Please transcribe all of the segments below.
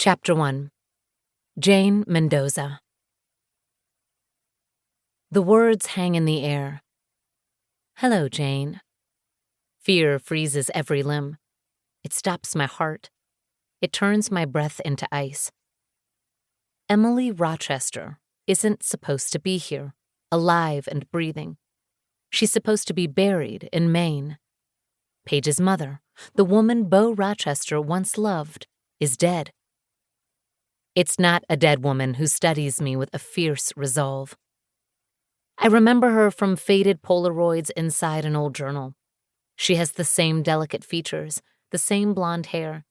Chapter 1. Jane Mendoza. The words hang in the air. Hello, Jane. Fear freezes every limb. It stops my heart. It turns my breath into ice. Emily Rochester isn't supposed to be here, alive and breathing. She's supposed to be buried in Maine. Paige's mother, the woman Beau Rochester once loved, is dead. It's not a dead woman who studies me with a fierce resolve. I remember her from faded Polaroids inside an old journal. She has the same delicate features, the same blonde hair.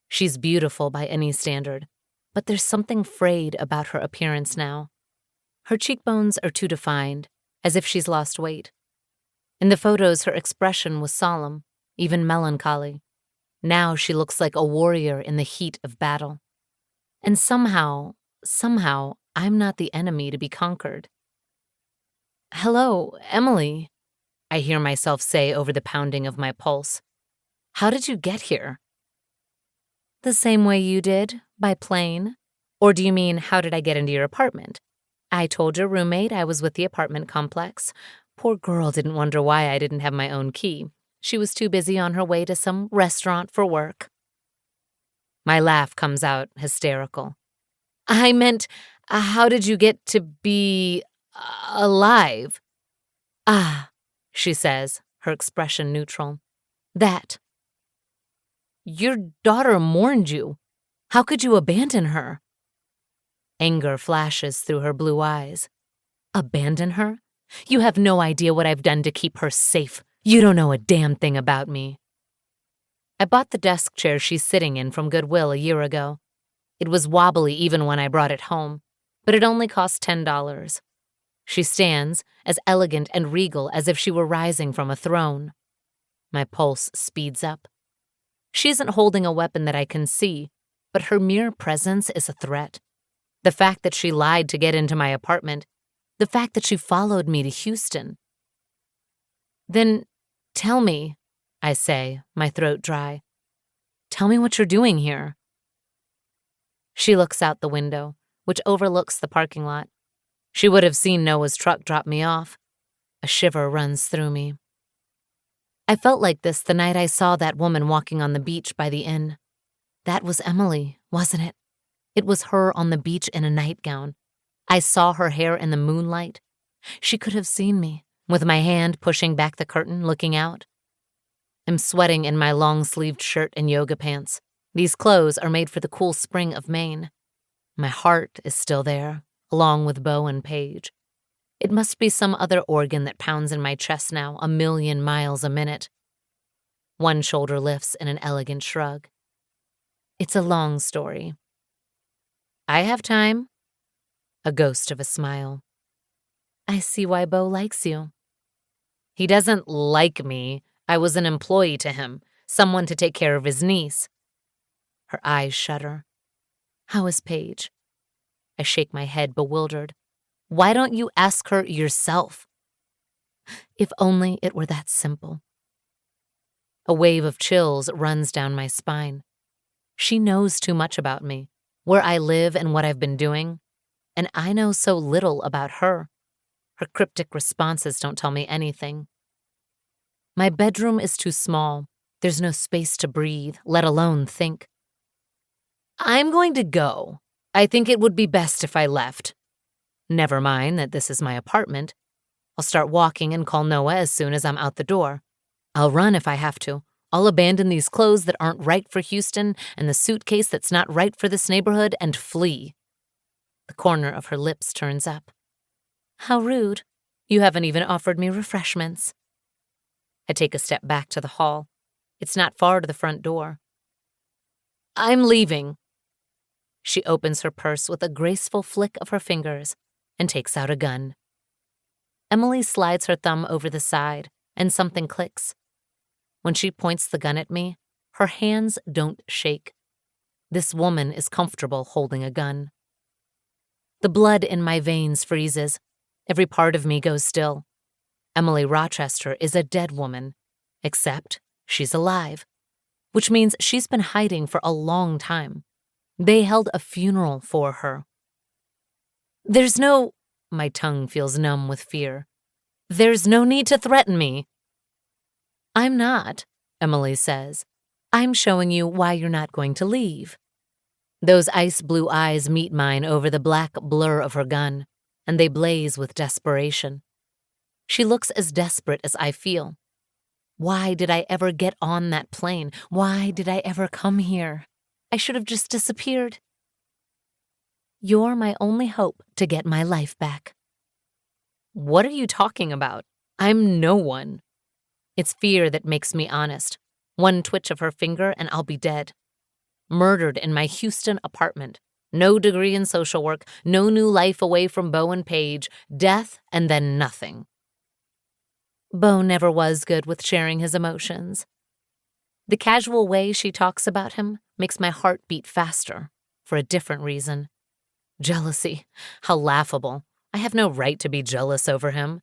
She's beautiful by any standard, but there's something frayed about her appearance now. Her cheekbones are too defined, as if she's lost weight. In the photos, her expression was solemn, even melancholy. Now she looks like a warrior in the heat of battle. And somehow, I'm not the enemy to be conquered. Hello, Emily, I hear myself say over the pounding of my pulse. How did you get here? The same way you did, by plane. Or do you mean, how did I get into your apartment? I told your roommate I was with the apartment complex. Poor girl didn't wonder why I didn't have my own key. She was too busy on her way to some restaurant for work. My laugh comes out hysterical. I meant, how did you get to be alive? Ah, she says, her expression neutral. That. Your daughter mourned you. How could you abandon her? Anger flashes through her blue eyes. Abandon her? You have no idea what I've done to keep her safe. You don't know a damn thing about me. I bought the desk chair she's sitting in from Goodwill a year ago. It was wobbly even when I brought it home, but it only cost $10. She stands, as elegant and regal as if she were rising from a throne. My pulse speeds up. She isn't holding a weapon that I can see, but her mere presence is a threat. The fact that she lied to get into my apartment, the fact that she followed me to Houston. Then tell me, I say, my throat dry. Tell me what you're doing here. She looks out the window, which overlooks the parking lot. She would have seen Noah's truck drop me off. A shiver runs through me. I felt like this the night I saw that woman walking on the beach by the inn. That was Emily, wasn't it? It was her on the beach in a nightgown. I saw her hair in the moonlight. She could have seen me, with my hand pushing back the curtain, looking out. I'm sweating in my long-sleeved shirt and yoga pants. These clothes are made for the cool spring of Maine. My heart is still there, along with Beau and Paige. It must be some other organ that pounds in my chest now 1,000,000 miles a minute. One shoulder lifts in an elegant shrug. It's a long story. I have time. A ghost of a smile. I see why Beau likes you. He doesn't like me. I was an employee to him, someone to take care of his niece. Her eyes shudder. How is Paige? I shake my head, bewildered. Why don't you ask her yourself? If only it were that simple. A wave of chills runs down my spine. She knows too much about me, where I live and what I've been doing, and I know so little about her. Her cryptic responses don't tell me anything. My bedroom is too small. There's no space to breathe, let alone think. I'm going to go. I think it would be best if I left. Never mind that this is my apartment. I'll start walking and call Noah as soon as I'm out the door. I'll run if I have to. I'll abandon these clothes that aren't right for Houston and the suitcase that's not right for this neighborhood and flee. The corner of her lips turns up. How rude. You haven't even offered me refreshments. I take a step back to the hall. It's not far to the front door. I'm leaving. She opens her purse with a graceful flick of her fingers and takes out a gun. Emily slides her thumb over the side, and something clicks. When she points the gun at me, her hands don't shake. This woman is comfortable holding a gun. The blood in my veins freezes. Every part of me goes still. Emily Rochester is a dead woman, except she's alive, which means she's been hiding for a long time. They held a funeral for her. There's no— My tongue feels numb with fear. There's no need to threaten me. I'm not, Emily says. I'm showing you why you're not going to leave. Those ice blue eyes meet mine over the black blur of her gun, and they blaze with desperation. She looks as desperate as I feel. Why did I ever get on that plane? Why did I ever come here? I should have just disappeared. You're my only hope to get my life back. What are you talking about? I'm no one. It's fear that makes me honest. One twitch of her finger and I'll be dead. Murdered in my Houston apartment. No degree in social work, no new life away from Beau and Paige, death and then nothing. Beau never was good with sharing his emotions. The casual way she talks about him makes my heart beat faster, for a different reason. Jealousy. How laughable. I have no right to be jealous over him.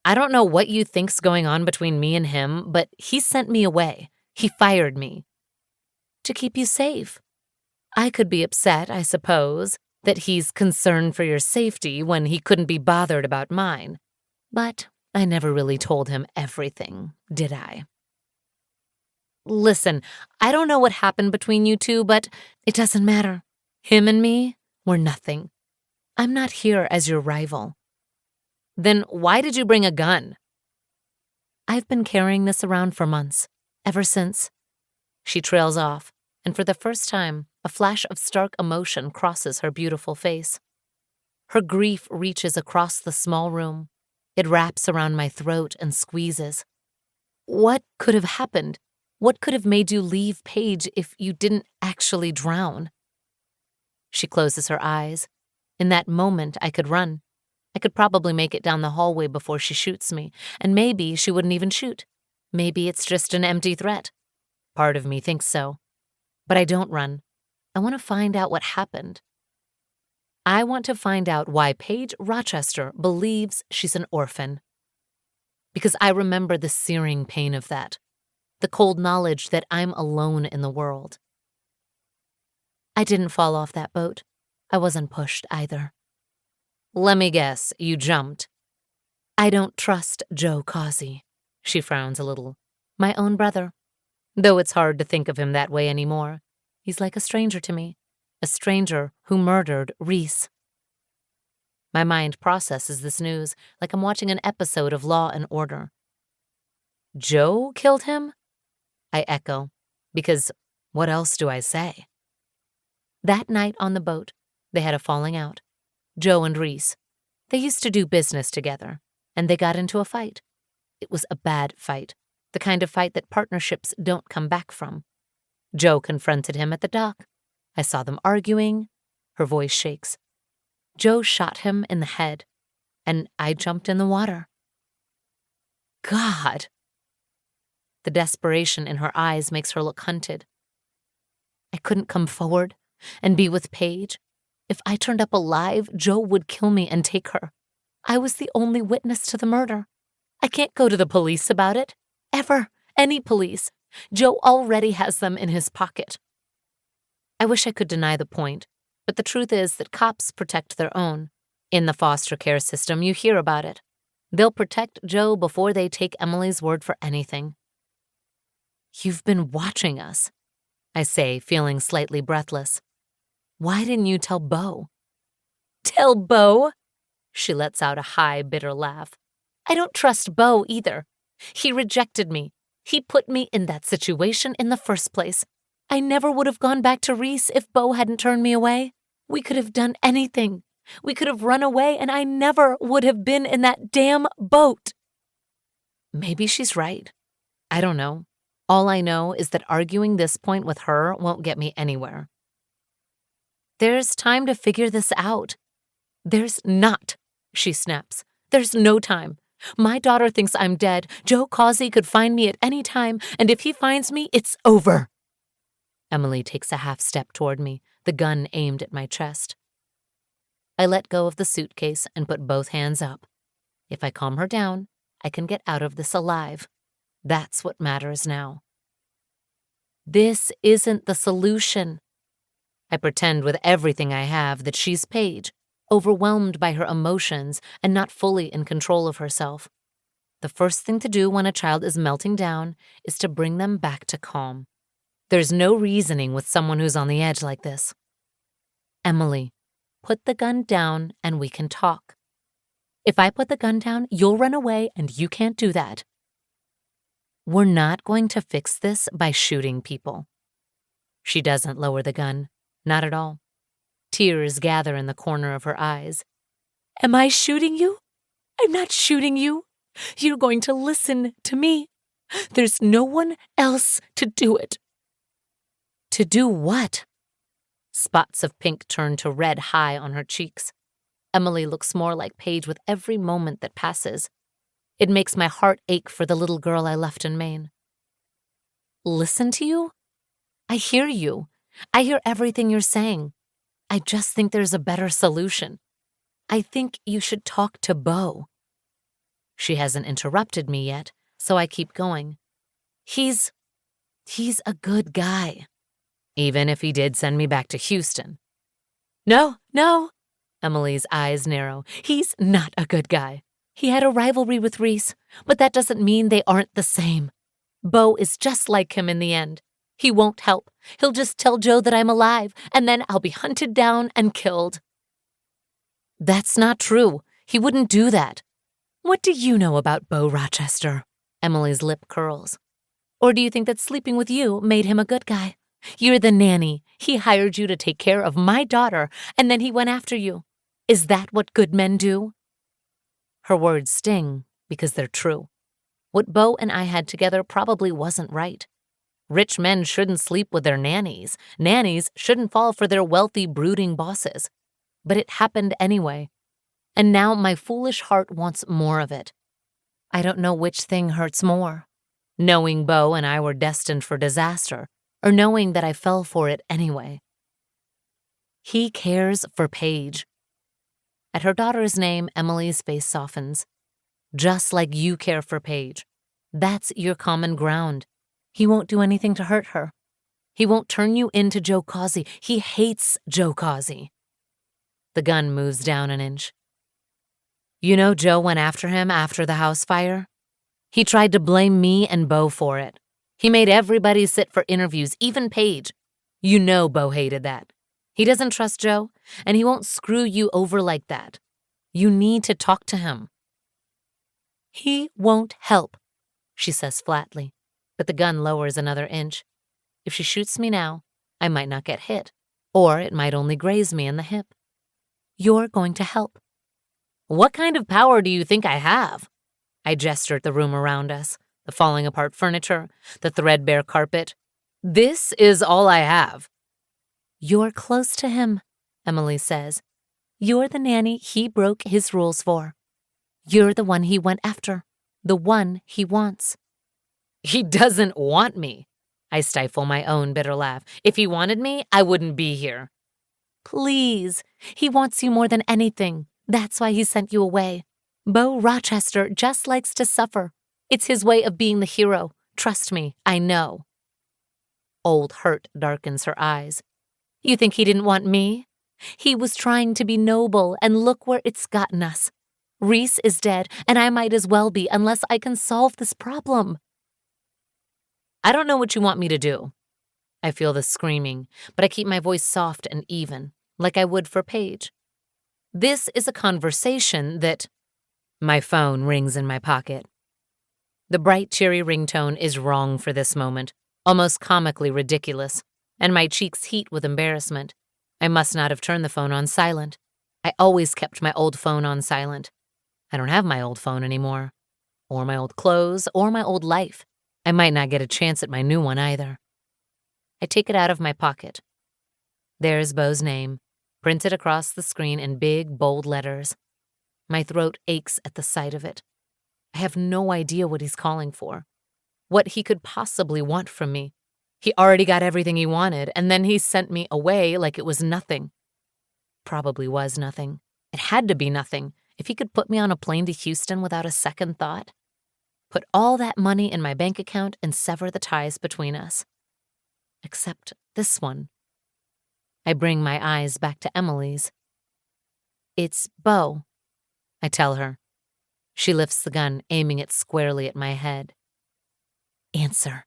I don't know what you think's going on between me and him, but he sent me away. He fired me. To keep you safe. I could be upset, I suppose, that he's concerned for your safety when he couldn't be bothered about mine. But I never really told him everything, did I? Listen, I don't know what happened between you two, but it doesn't matter. Him and me were nothing. I'm not here as your rival. Then why did you bring a gun? I've been carrying this around for months, ever since. She trails off, and for the first time, a flash of stark emotion crosses her beautiful face. Her grief reaches across the small room. It wraps around my throat and squeezes. What could have happened? What could have made you leave Paige if you didn't actually drown? She closes her eyes. In that moment, I could run. I could probably make it down the hallway before she shoots me, and maybe she wouldn't even shoot. Maybe it's just an empty threat. Part of me thinks so. But I don't run. I want to find out what happened. I want to find out why Paige Rochester believes she's an orphan. Because I remember the searing pain of that. The cold knowledge that I'm alone in the world. I didn't fall off that boat. I wasn't pushed either. Let me guess, you jumped. I don't trust Joe Causey. She frowns a little. My own brother. Though it's hard to think of him that way anymore. He's like a stranger to me. A stranger who murdered Reese. My mind processes this news like I'm watching an episode of Law and Order. Joe killed him? I echo, because what else do I say? That night on the boat, they had a falling out. Joe and Reese. They used to do business together, and they got into a fight. It was a bad fight, the kind of fight that partnerships don't come back from. Joe confronted him at the dock. I saw them arguing. Her voice shakes. Joe shot him in the head, and I jumped in the water. God! The desperation in her eyes makes her look hunted. I couldn't come forward and be with Paige. If I turned up alive, Joe would kill me and take her. I was the only witness to the murder. I can't go to the police about it. Ever. Any police. Joe already has them in his pocket. I wish I could deny the point, but the truth is that cops protect their own. In the foster care system, you hear about it. They'll protect Joe before they take Emily's word for anything. You've been watching us, I say, feeling slightly breathless. Why didn't you tell Beau? Tell Beau? She lets out a high, bitter laugh. I don't trust Beau either. He rejected me. He put me in that situation in the first place. I never would have gone back to Reese if Beau hadn't turned me away. We could have done anything. We could have run away, and I never would have been in that damn boat. Maybe she's right. I don't know. All I know is that arguing this point with her won't get me anywhere. There's time to figure this out. There's not, she snaps. There's no time. My daughter thinks I'm dead. Joe Causey could find me at any time, and if he finds me, it's over. Emily takes a half step toward me, the gun aimed at my chest. I let go of the suitcase and put both hands up. If I calm her down, I can get out of this alive. That's what matters now. This isn't the solution. I pretend with everything I have that she's Paige, overwhelmed by her emotions and not fully in control of herself. The first thing to do when a child is melting down is to bring them back to calm. There's no reasoning with someone who's on the edge like this. Emily, put the gun down and we can talk. If I put the gun down, you'll run away and you can't do that. We're not going to fix this by shooting people. She doesn't lower the gun, not at all. Tears gather in the corner of her eyes. Am I shooting you? I'm not shooting you. You're going to listen to me. There's no one else to do it. To do what? Spots of pink turn to red high on her cheeks. Emily looks more like Paige with every moment that passes. It makes my heart ache for the little girl I left in Maine. Listen to you? I hear you. I hear everything you're saying. I just think there's a better solution. I think you should talk to Beau. She hasn't interrupted me yet, so I keep going. He's a good guy. Even if he did send me back to Houston. No. Emily's eyes narrow. He's not a good guy. He had a rivalry with Reese, but that doesn't mean they aren't the same. Beau is just like him in the end. He won't help. He'll just tell Joe that I'm alive, and then I'll be hunted down and killed. That's not true. He wouldn't do that. What do you know about Beau Rochester? Emily's lip curls. Or do you think that sleeping with you made him a good guy? You're the nanny. He hired you to take care of my daughter, and then he went after you. Is that what good men do? Her words sting because they're true. What Beau and I had together probably wasn't right. Rich men shouldn't sleep with their nannies. Nannies shouldn't fall for their wealthy, brooding bosses. But it happened anyway. And now my foolish heart wants more of it. I don't know which thing hurts more. Knowing Beau and I were destined for disaster, or knowing that I fell for it anyway. He cares for Paige. At her daughter's name, Emily's face softens. Just like you care for Paige. That's your common ground. He won't do anything to hurt her. He won't turn you into Joe Causey. He hates Joe Causey. The gun moves down an inch. You know Joe went after him after the house fire? He tried to blame me and Beau for it. He made everybody sit for interviews, even Paige. You know Beau hated that. He doesn't trust Joe, and he won't screw you over like that. You need to talk to him. He won't help, she says flatly, but the gun lowers another inch. If she shoots me now, I might not get hit, or it might only graze me in the hip. You're going to help. What kind of power do you think I have? I gesture at the room around us, the falling apart furniture, the threadbare carpet. This is all I have. You're close to him, Emily says. You're the nanny he broke his rules for. You're the one he went after, the one he wants. He doesn't want me. I stifle my own bitter laugh. If he wanted me, I wouldn't be here. Please, he wants you more than anything. That's why he sent you away. Beau Rochester just likes to suffer. It's his way of being the hero. Trust me, I know. Old hurt darkens her eyes. You think he didn't want me? He was trying to be noble, and look where it's gotten us. Reese is dead, and I might as well be unless I can solve this problem. I don't know what you want me to do. I feel the screaming, but I keep my voice soft and even, like I would for Paige. This is a conversation that... My phone rings in my pocket. The bright, cheery ringtone is wrong for this moment, almost comically ridiculous, and my cheeks heat with embarrassment. I must not have turned the phone on silent. I always kept my old phone on silent. I don't have my old phone anymore, or my old clothes, or my old life. I might not get a chance at my new one either. I take it out of my pocket. There's Beau's name, printed across the screen in big, bold letters. My throat aches at the sight of it. I have no idea what he's calling for, what he could possibly want from me. He already got everything he wanted, and then he sent me away like it was nothing. Probably was nothing. It had to be nothing if he could put me on a plane to Houston without a second thought. Put all that money in my bank account and sever the ties between us. Except this one. I bring my eyes back to Emily's. "It's Beau," I tell her. She lifts the gun, aiming it squarely at my head. "Answer,"